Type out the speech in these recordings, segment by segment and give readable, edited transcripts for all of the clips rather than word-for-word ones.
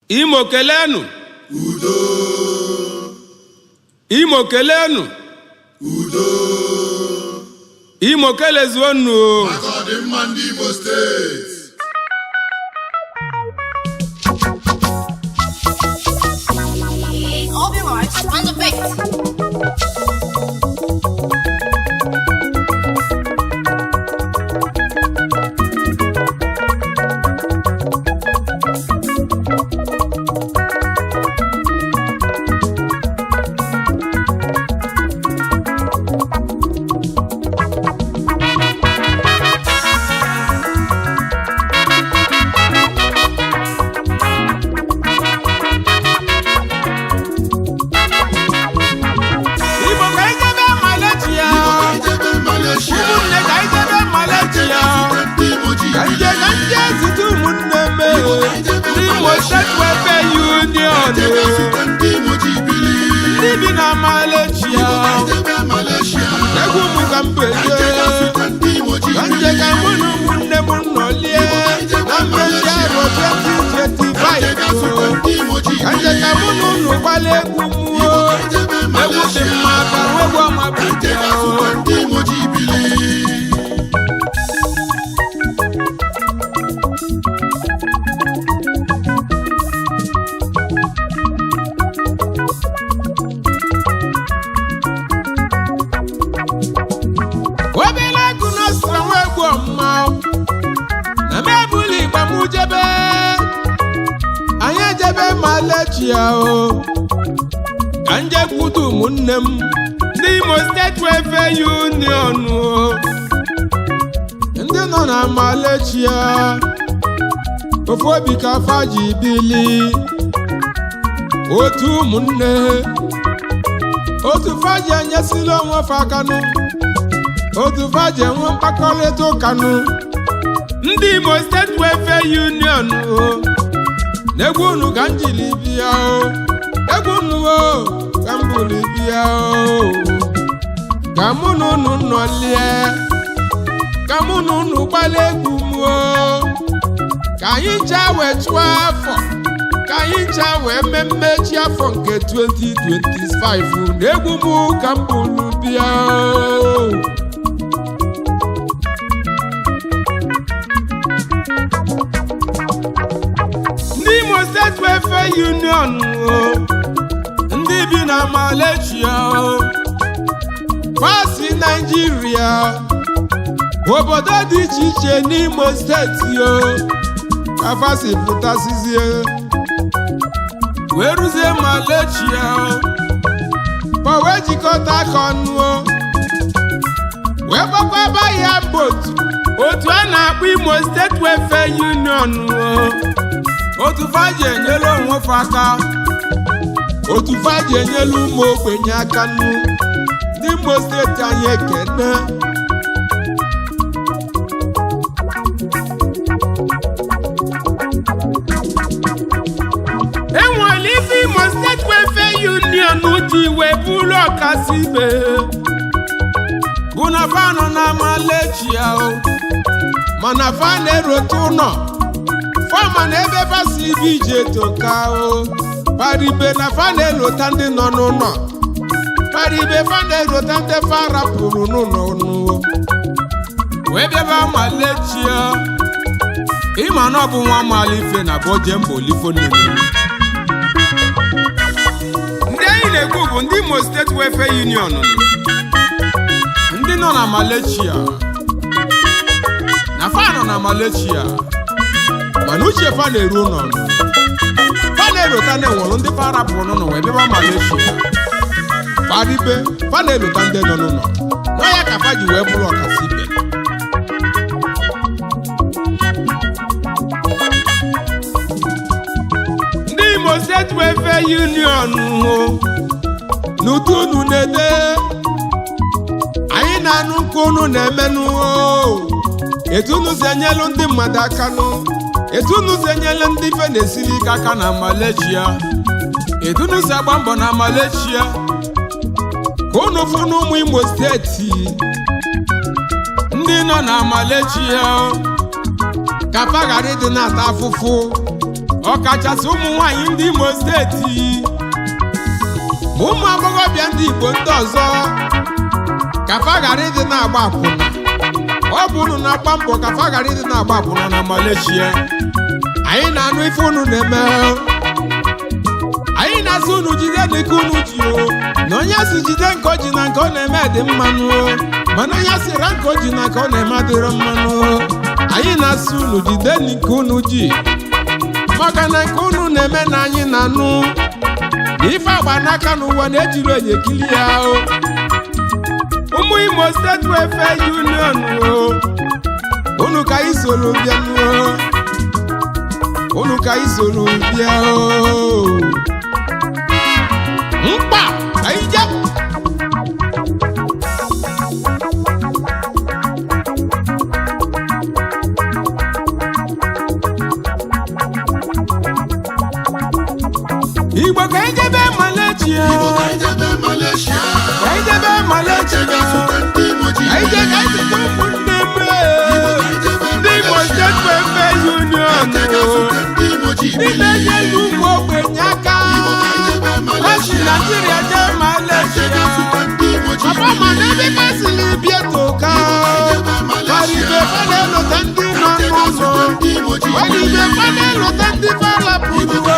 Imo kelenu udo. Imo kelenu udo. Imo kelezuonu maka ọdịmma ndị Imo steeti. Obereagu on the beat. Living in Malaysia, Egbuoma Obereagu no strong Egbuoma na mebuli gbamu jebe anya jebe Malaysia o kanje kwudu munnem ndị Imo State Welfare Union o ndị nọ na Malaysia ofu obi ka faji bili otu ụmụnne otu faji anyesila onwe fakanu otu faji enwe mkpakọrịta ụkanụ ndị Imo State Welfare Union o n'egwu unu ka njili bịa o egwu unu o ka mbuli bịa o ka mụ na unu nọlie ka mụ na unu gbala egwu m o ka anyị ncha wee chụọ afọ ka anyị ncha wee mmechi afọ nke 2025 n'egwu m ka mbuli bịa o Imo State Welfare Union ndị bi na Malaysia pasi Nigeria obodo dị iche iche n'Imo steeti ka fasi pụtasizie wee ruzie Malaysia pa wee jikọta aka ọnụ wee gbakwaba ya otu a na-akpọ Imo State Welfare Union otu faji enyelu onwe aka otu faji enyelu ụmụ ogbenye aka nnu ndị Imo steeti anyị ekene enwere ife Imo State Welfare Union ji wee bụrụ ọkasị ibe bụ na fa nọ na Malaysia mana fa na-erote ụlọ fama na ebe basi ibe ije toka o paribe na fa na-elota ndị nọ n'ụlọ paribe fa na-elota ndị fa rapụrụ n'ụlọ wee bịaba Malaysia ịma na ọ bụ nwa malife na boje mbolifo nene ndị anyị na-ekwu bụ ndị Imo State Welfare Union ndị nọ na Malaysia na fa nọ na Malaysia mana uche fa na-eru ụlọ fa na-erota na-enwere ndị fa rapụrụ n'ụlọ wee bịaba Malaysia paribe fa na-elota ndị nọ n'ụlọ nwa ya ka fa ji wee bụrụ ọkasị ibe ndị Imo State Welfare Union n'udu unu na-ede anyị na-anụ nke unu na-emenụ etu unu si enyelu ndị mmadụ aka etu unu si enyelu ndị ife na-esiri ike aka na Malaysia etu unu si agba mbọ na Malaysia ka unu fụ n'ụmụ Imo steeti ndị nọ na Malaysia ka fa ghara ịdị na-ata afụfụ ọkachasị ụmụ nwanyị ndị Imo steeti ma ụmụ agbọghọbịa ndị Igbo ndị ọzọ ka fa ghara ịdị na-agba akwụna. Ọ bụ unu na-agba mbọ ka fa ghara ịdị na-agba akwụna na Malaysia. Anyị na-anụ ife unu na-eme, anyị na-asị unu jide dịka unu ji o, na onye si jide nke o ji na nke ọ na-eme dị mmanụ, mana onye sịra nke o ji na nke ọ na-eme adịrọ mmanụ. Anyị na-asị unu jide nke unu ji, maka na nke unu na-eme na anyị na-anụ na ife agba n'aka n'ụwa na-ejiri onye ekili ya o. Ụmụ Imo State Welfare Union o, unu ka anyị soro bịa o, unu ka anyị soro bịa o. Mkpa anyị je Igbo ka anyị jebe Malaysia, Igbo ka anyị jebe Malaysia, ka anyị jebe Malaysia, anyị je ka anyị zute ụmụnne m ndị Imo State Welfare Union ndị na-enyere ụmụ ogbenye aka. Ha si Nigeria jee Malaysia, papa mana ebe ka siri bịa toka waribe fa na-elota ndị nọ n'ụlọ, waribe fa na-elota ndị falapụrụ edebe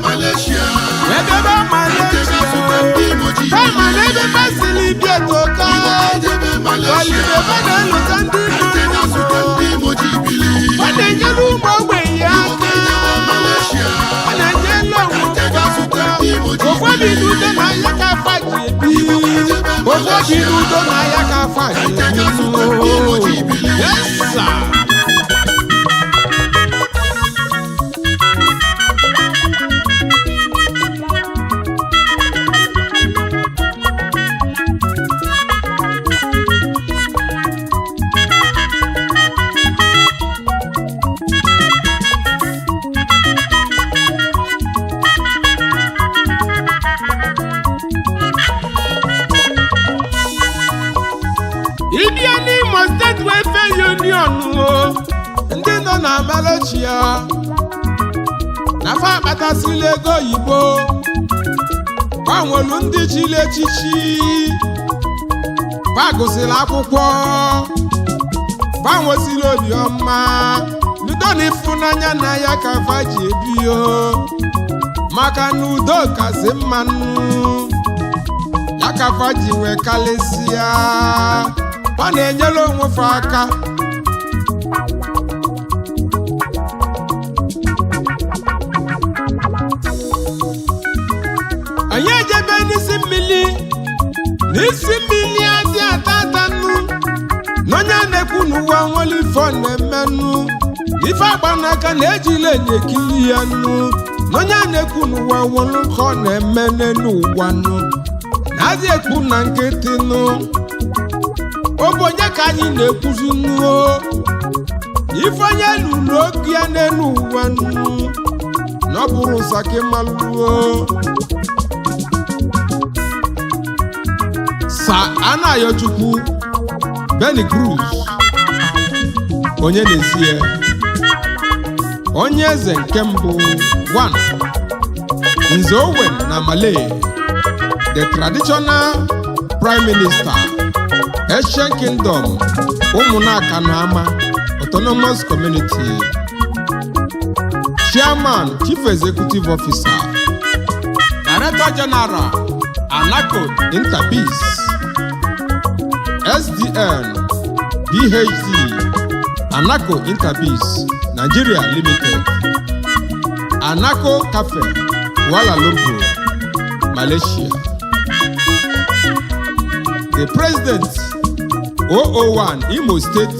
Malaysia. Kama na ebe ka siri bịa toka waribe fa na-elota ndị nọ n'ụlọ, ọ na-enyere ụmụ ogbenye aka, ọ na-enyere ụmụ ogbenye aka. Ụfọdụ n'udo na ya ka afa ji ebi, ụfọdụ n'udo na ya ka afa ji ebi. Yes, sir. Ịbịa n'Imo State Welfare Union o, ndị nọ na Malaysia na fa akpatasịla ego oyibo, gbanwelu ndị chili echichi, fa gụsịrị akwụkwọ, gbanwesịrị obiọma, n'udo na ịfụnanya na ya ka fa ji ebi o, maka na udo kasị mmanụ ya ka fa ji wee kalịsịa. Ọ na-enyere onwe fa aka. Anyị ejebe n'isi mmiri adị atatanụ, n'onye na-ekwu n'ụwa nwere ife ọ na-emenụ, ife agba n'aka na-ejila enye ekili ya nụ, n'onye na-ekwu n'ụwa nwere nke ọ na-eme n'ụwa nụ, na-adị ekwu na nkịtị nụ. Ọ bụ onye ka anyị na-ekwuzi nnuo, ife onye lụrụ oge ya n'elu ụwa nnu, na ọ bụrụ nsake malụo. Sa Anayochukwu Benny Cruz, onye na-esie onye eze nke mbụ 1 Nze Owen na Malay, the traditional prime minister Asian Kingdom, Umunaka Nama Autonomous Community, Chairman, Chief Executive Officer, Director General, Anaco Interpeace, SDN, DHD, Anaco Interpeace, Nigeria Limited, Anaco Cafe, Kuala Lumpur, Malaysia. The President, 001 Imo State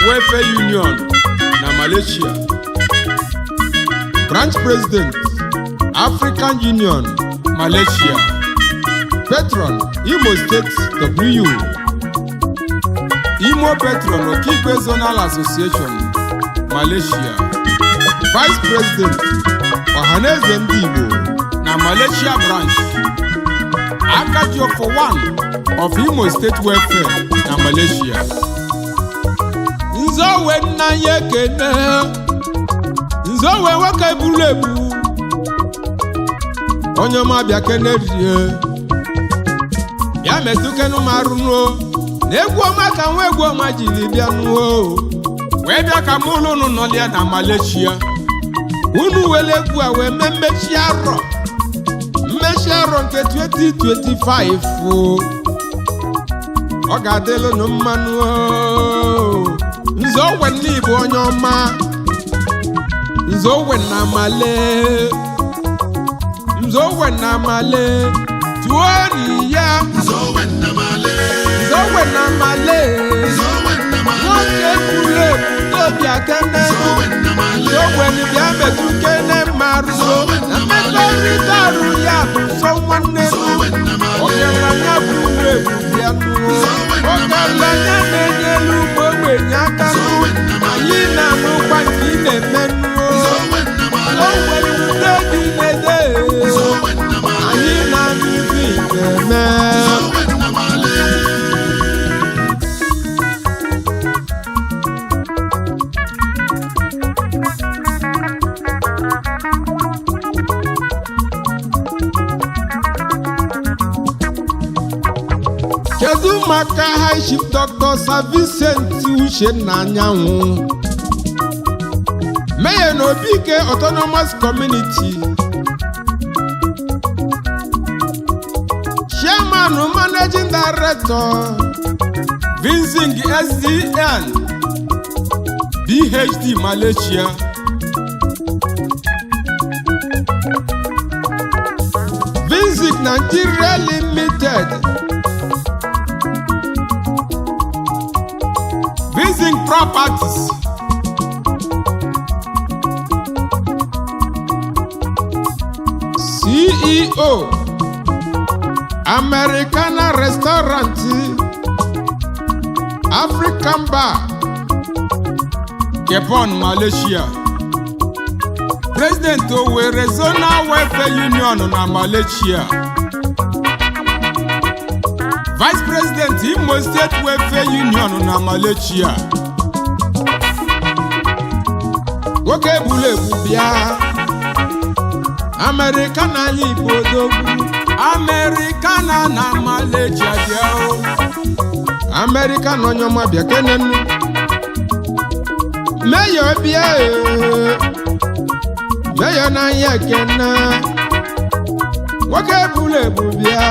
Welfare Union na Malaysia. Branch President, African Union, Malaysia. Patron, Imo State W. Imo Patron Okigwe Zonal Association, Malaysia. Vice President, Ohaneze Ndị Igbo na Malaysia Branch. Akajo for 1 of Imo State Welfare na Malaysia. Nze Owen na ya ekene, nzowe nwoke buru ebu onye ọma bịa kenerie ya metụkenụ m arụ n'o na Egbuoma ka nwa Egbuoma jiri bịa n'o wee bịa ka mụ ụlọ nọlịa na Malaysia unu were egwu a wee mee mmechi arọ nke 2025 ọ ga-adịlụ nụ mmanụ nzowe n'Igbo onye ọma nzowe na male tuoni ya Nzowe na male nwoke kwule obi akene nzowe ni bịa metụ kene mmarụ na mmekọrịta ọrụ ya bụ so nwanne ọgaranya bụ egwu bịa ọgaranya na-enyelu ụmụ ogbenye aka anyị na-anụkwa nke ị na-eme o nwere ude dị n'ede anyị na-anụ ibi na-eme kedu maka High Chief Dr. Sir Vincent Uchenna Anyanwụ Mayor na Obike Autonomous Community Chairman Managing Director Vincing SDN BHD Malaysia Vincing Nigeria Limited Vincing Properties CEO Americana Restaurant African Bar Gabon, Malaysia President Owerri Zonal Welfare Union na Malaysia Vice President Imo State Welfare Union na Malaysia nwoke buru ebu bịa Americana Igbo dogbu Americana na Malaysia bịa Americana onye ọma bịa kenenu Mayor bịa Mayor na ya kena nwoke buru ebu bịa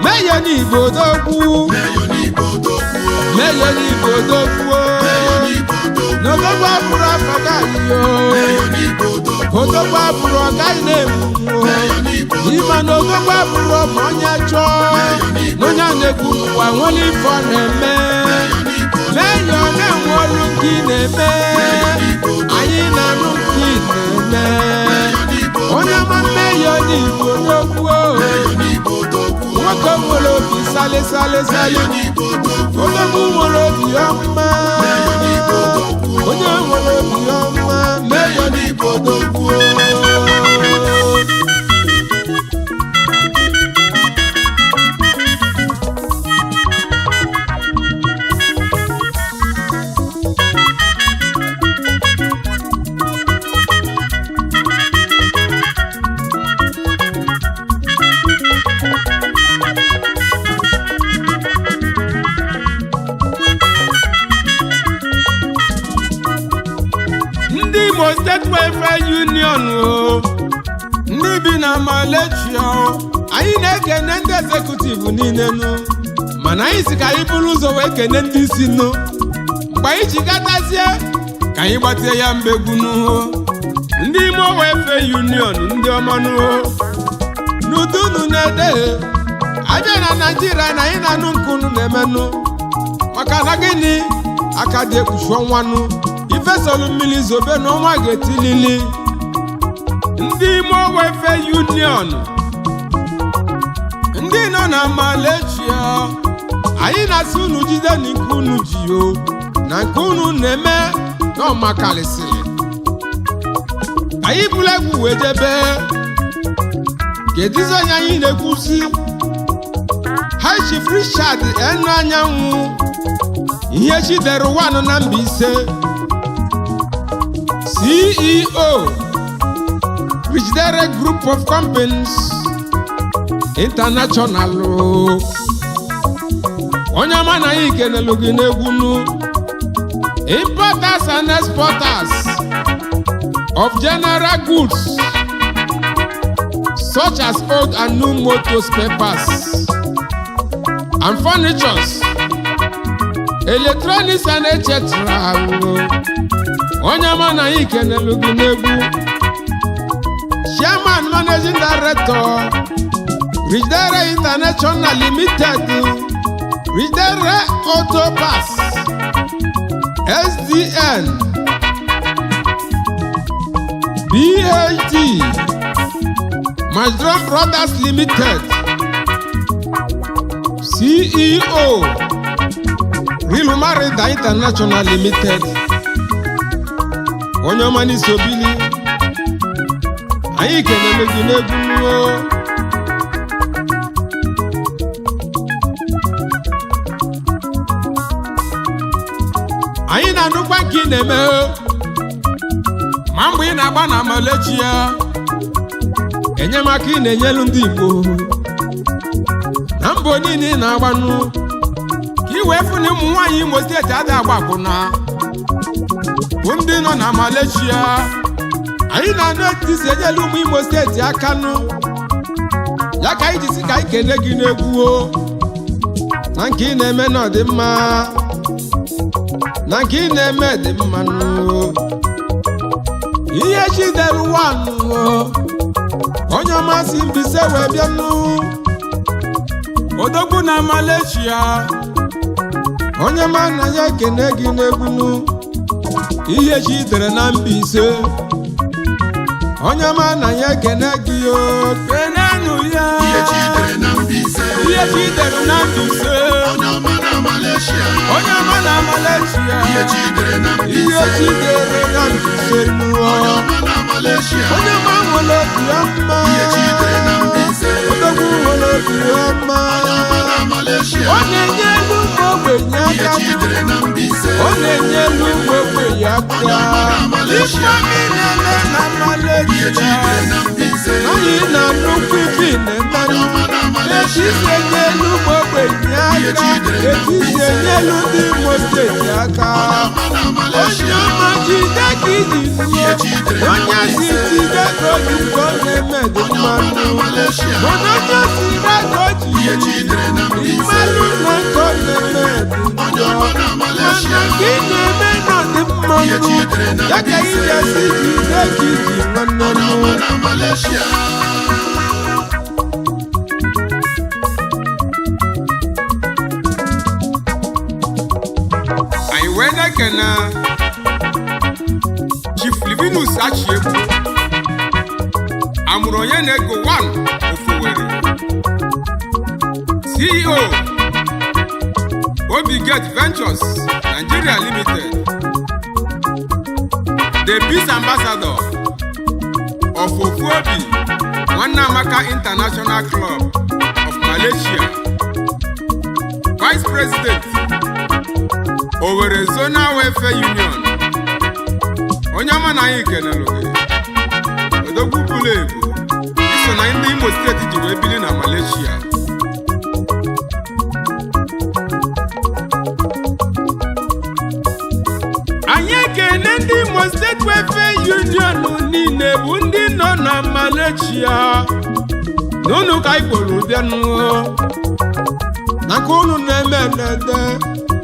Mayor n'Igbo dogbu n'odogbu abụrụ afọga iyo odogbu abụrụ ọga na-emu n'ime na odogbu abụrụ ọma onye chọọ n'onye na-ekwu ụwa nwere ife ọ na-eme Mayor na-enwe olu nke ị na-eme anyị na-anụ nke ị na-eme onye ọma Mayor n'Igbo dogbu nwoke nwere obi sale odogbu nwere obi ọma onye nwere obi ọma Mayor n'Igbo dogbu ndị Imo State Welfare Union ndị bi na Malaysia anyị na-ekene ndị executive niile mana anyị si ka anyị buru ụzọ wee kene ndị isi mgbe anyị ji gatazie ka anyị gbatie ya mbegwu ndị Imo Welfare Union ndị ọma n'udunu na-ede abịa na Naịjirịa na anyị na-anụ nke unu na-emenụ maka na gịnị aka dị ekpuchi ọnwanụ ifesolu mmiri zobe n'ọnwa ga-etilili ndị Imo Welfare Union ndị nọ na Malaysia anyị na-asị unu jide nke unu ji na nke unu na-eme n'ọmakarịsịrị anyị bụrụ egwu wee jebe kedizi onye anyị na-ekwusi High Chief Richard Enu Anyanwụ ihe chidere ụwanụ na Mbaise CEO Richdere Group of Companies International onye ọma na anyị kenelu gị n'egwunu importers and exporters of general goods such as old and new motor spare parts and furnitures, electronics and etc. onye ọma na anyị kenelu gị n'egwu Chairman Managing Director Richdere International Limited, Richdere Auto Parts SDN, BHD, Majdron Brothers Limited, CEO Rilumarida International Limited. onye ọma n'isi obili anyị kenele gị n'egwu anyị na-anụkwa nke ị na-eme ma mgbe ị na-agba na Malaysia enyemaka ị na-enyelu ndị Igbo na mbọ niile ị na-agbanụ ka ị wee fụ na ụmụ nwaanyị Imo steeti adịghị agba akwụna bụ ndị nọ na Malaysia. anyị na-anụ etu isi enyelu ụmụ Imo steeti aka nụ ya ka anyị jisi ka anyị kene gị n'egwu na nke ị na-eme na ọ dị mma, na nke ị na-eme dị mma nụ ihe chidere wanụ onye ọmasị Mbaise wee bịa nụ odogwu na Malaysia. onye ma na ya ekene gị n'egwu nụ ihe chidere na Mbaise. onye ma na ya ekene gị kenenụ ya ihe chidere na Mbaise. ihe chidere na Mbaise. onye ọma na Malaysia. onye ọma na Malaysia. ihe chidere na Mbaise. ihe chidere na Mbaise nụ onye ọma na Malaysia. onye ma nwere obi ọma. ihe chidere na Mbaise. odogwu nwere obi ọma. onye ọma na Malaysia. ọ na-enye elu ụmụ ogbenye ihe aka. chidere na Mbaise. ọ na-enye elu ụmụ ogbenye aka. onye ọma na Malaysia. ife niile na ihe Malaysia. chidere na Mbaise. anyị na nnukwu ibi onye na-emenụ ọma na Malaysia. etisi enye elu ụmụ ogbenye aka. etisi enye elu ndị Imo steeti aka. ọma na onye Malaysia. ọma jide ka iji ihe chidere na onye si jide ka o ji ka ọ na-eme dị onye ọma na mmanụ. Malaysia. onye si jide ka o ji ihe chidere na Mbaise. mmanụ na nke ọ na-eme dị onye ọma na Malaysia. mana ka ị na-eme nọ dị mmanụ ya ka iji esi jide ka iji nwanne onye nụ. ọma na Malaysia. anyị wee na-ekene Chief Livinus Achiegbu amụrụ onye na-ego 1 Ofuwere, CEO Obigate Ventures Nigeria Limited, the Peace Ambassador of Ofuobi Nwanne Amaka International Club of Malaysia, Vice President Owerri Zonal Welfare Union. onye ọma na anyị kenelu gị odogwu bụrụ ebu iso na ndị Imo steeti ji wee bili na Malaysia. anyị ekene ndị Imo State Welfare Union niile bụ ndị nọ na Malaysia n'ụnụ ka anyị kpọrọ bịanụ na ka unu na-eme nnede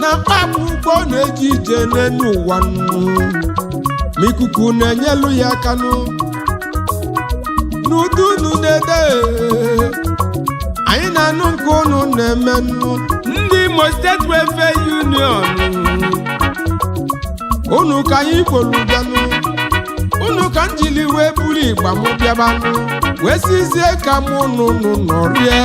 na mkpaakwụkwọ na-eji ije n'elu ụwa nụ ma ikuku na-enyelu ya aka nụ n'ụdị unu na-ede anyị na-anụ nke unu na-eme nụ ndị Imo State Welfare Union unu ka anyị kpọrọ bịanụ unu ka njili wee buru igba m bịabanụ wee sizie ka mụ nụnụ nọrie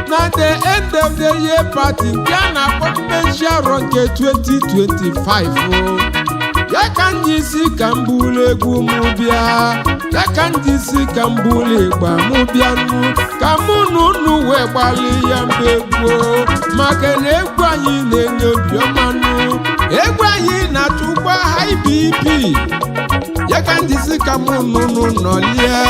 na the end of the year party nke a na-akpọ mmechi arọ nke 2025 ya ka ndị isi ka m buru egwu m bịa ya ka ndị isi ka m buru igba m bịanụ ka mụ na unu wee gbalị ya mba egwu maka na egwu anyị na-enye obiọmanụ egwu anyị na-achụkwa high BP ya ka njisi ka mụ n'ụnụ nọlie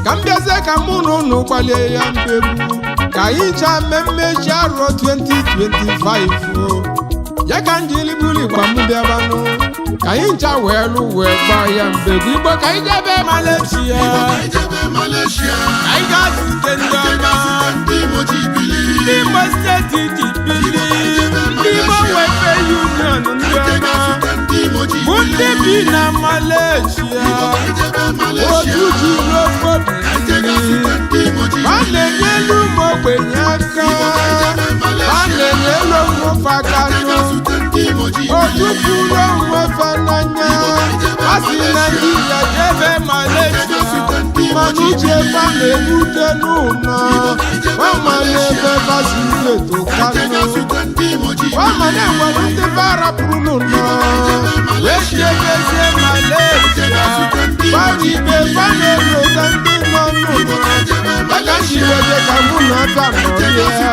ka m bịazie ka mụ n'ụnụ gbalie ya mbegbu ka anyị chaa mmemme arọ 2025 ya ka njilibuli gba m bịabanụ ka anyị ncha wee lụ wee gbaa ya mbegbu Igbo ka anyị jebe Malaysia anyị ga-azute ndị ọma ndị Imo steeti ji bili ndị Imo Welfare Union ndị ọma bụ ndị bi na Malaysia otu ji n'obodo ma na-enyelu ụmụ ogbenye aka ma na-enyelu onwe aka otu kwuru onwe fa n'anya a sị Naịjirịa jebe Malaysia mana uche fa na-ebute n'ụlọ ma na-ebe basiri eto kanụ ma na-enwere ndị barapụrụ n'ụlọ wee jebezie Malaysia gbara ibe fa na-elota ndị nọ n'ụlọ aka ji wede ka mụ na aka nọrịa